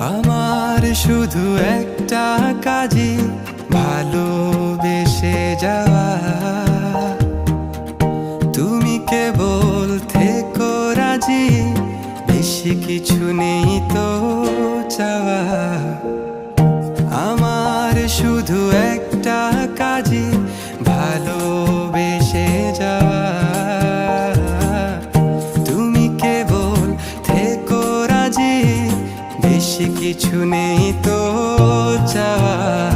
আমার শুধু একটা কাজই ভালোবেসে যাওয়া। তুমি কেবল থেকো রাজি, বেশি কিছু নেই তো চাওয়া। আমার শুধু একটা কাজই ভালোবেসে যাওয়া। তুমি কেবল থেকো রাজি, বেশি কিছু নেই তো চাওয়া।